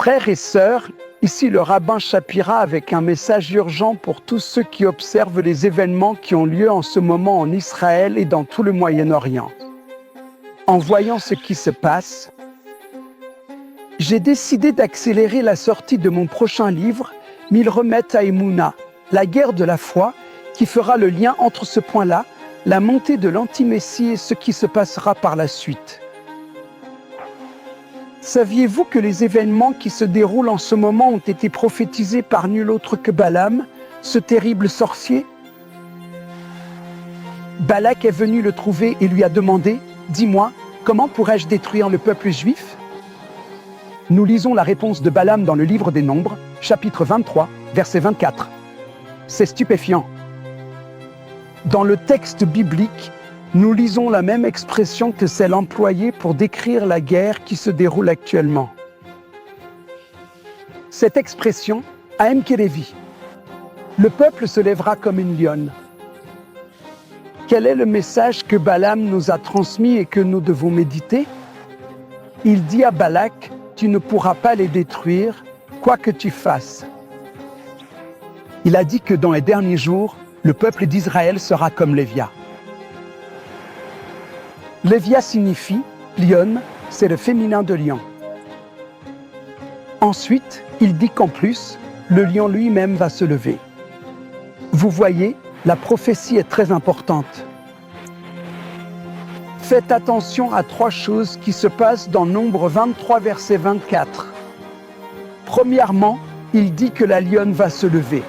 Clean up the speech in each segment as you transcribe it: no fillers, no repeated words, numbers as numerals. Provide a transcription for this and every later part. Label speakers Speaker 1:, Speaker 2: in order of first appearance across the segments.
Speaker 1: Frères et sœurs, ici le rabbin Shapira avec un message urgent pour tous ceux qui observent les événements qui ont lieu en ce moment en Israël et dans tout le Moyen-Orient. En voyant ce qui se passe, j'ai décidé d'accélérer la sortie de mon prochain livre, Milchemet Haemunah, la guerre de la foi, qui fera le lien entre ce point-là, la montée de l'anti-messie et ce qui se passera par la suite. Saviez-vous que les événements qui se déroulent en ce moment ont été prophétisés par nul autre que Balaam, ce terrible sorcier? Balak est venu le trouver et lui a demandé « Dis-moi, comment pourrais-je détruire le peuple juif ?» Nous lisons la réponse de Balaam dans le livre des Nombres, chapitre 23, verset 24. C'est stupéfiant. Dans le texte biblique, nous lisons la même expression que celle employée pour décrire la guerre qui se déroule actuellement. Cette expression, Haem Kerevi, le peuple se lèvera comme une lionne. Quel est le message que Balaam nous a transmis et que nous devons méditer? Il dit à Balak, tu ne pourras pas les détruire, quoi que tu fasses. Il a dit que dans les derniers jours, le peuple d'Israël sera comme Lévia. Lévia signifie lion, c'est le féminin de lion. Ensuite, il dit qu'en plus, le lion lui-même va se lever. Vous voyez, la prophétie est très importante. Faites attention à 3 choses qui se passent dans Nombre 23, verset 24. Premièrement, il dit que la lionne va se lever.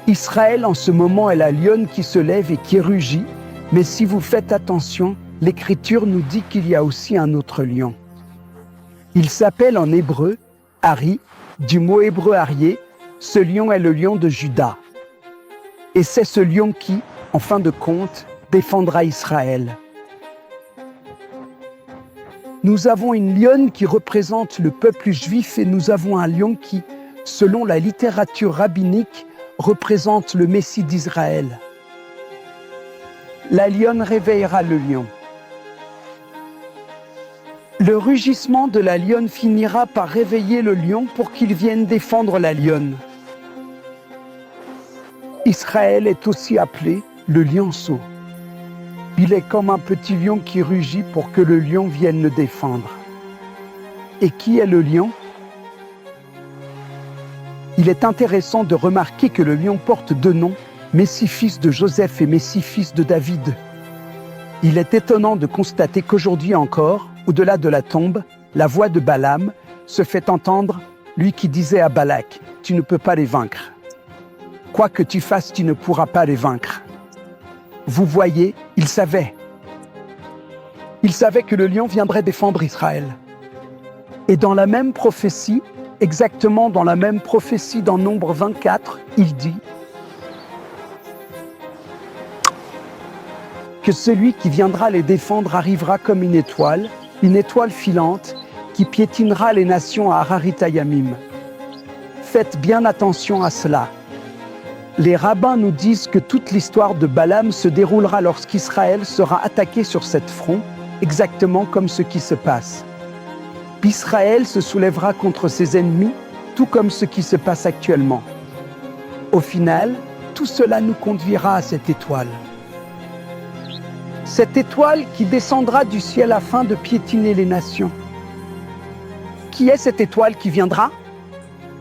Speaker 1: Israël en ce moment est la lionne qui se lève et qui rugit, mais si vous faites attention, l'Écriture nous dit qu'il y a aussi un autre lion. Il s'appelle en hébreu Ari, du mot hébreu Arié. Ce lion est le lion de Juda. Et c'est ce lion qui, en fin de compte, défendra Israël. Nous avons une lionne qui représente le peuple juif et nous avons un lion qui, selon la littérature rabbinique, représente le Messie d'Israël. La lionne réveillera le lion. Le rugissement de la lionne finira par réveiller le lion pour qu'il vienne défendre la lionne. Israël est aussi appelé le lionceau. Il est comme un petit lion qui rugit pour que le lion vienne le défendre. Et qui est le lion? Il est intéressant de remarquer que le lion porte 2 noms, Messie fils de Joseph et Messie fils de David. Il est étonnant de constater qu'aujourd'hui encore, au-delà de la tombe, la voix de Balaam se fait entendre, lui qui disait à Balak, « Tu ne peux pas les vaincre. Quoi que tu fasses, tu ne pourras pas les vaincre. » Vous voyez, il savait. Il savait que le lion viendrait défendre Israël. Et dans la même prophétie, exactement dans la même prophétie dans Nombre 24, il dit que celui qui viendra les défendre arrivera comme une étoile filante, qui piétinera les nations à Hararit-Hayamim. Faites bien attention à cela. Les rabbins nous disent que toute l'histoire de Balaam se déroulera lorsqu'Israël sera attaqué sur cette front, exactement comme ce qui se passe. Israël se soulèvera contre ses ennemis, tout comme ce qui se passe actuellement. Au final, tout cela nous conduira à cette étoile. Cette étoile qui descendra du ciel afin de piétiner les nations. Qui est cette étoile qui viendra?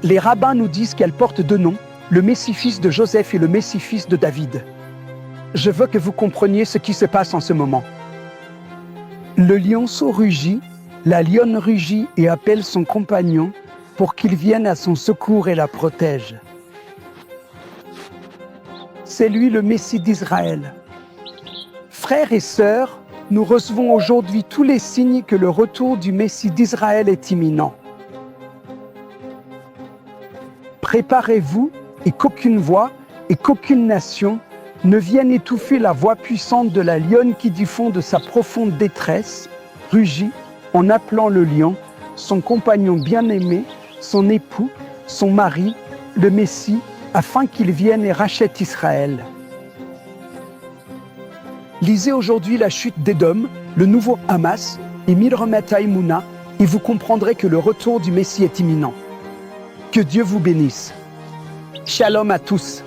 Speaker 1: Les rabbins nous disent qu'elle porte 2 noms, le Messie fils de Joseph et le Messie fils de David. Je veux que vous compreniez ce qui se passe en ce moment. Le lionceau rugit, la lionne rugit et appelle son compagnon pour qu'il vienne à son secours et la protège. C'est lui le Messie d'Israël. Frères et sœurs, nous recevons aujourd'hui tous les signes que le retour du Messie d'Israël est imminent. Préparez-vous et qu'aucune voix et qu'aucune nation ne vienne étouffer la voix puissante de la lionne qui du fond de sa profonde détresse rugit en appelant le lion, son compagnon bien-aimé, son époux, son mari, le Messie, afin qu'il vienne et rachète Israël. Lisez aujourd'hui la chute d'Édom, le nouveau Hamas, et Milchemet Haemunah, et vous comprendrez que le retour du Messie est imminent. Que Dieu vous bénisse. Shalom à tous.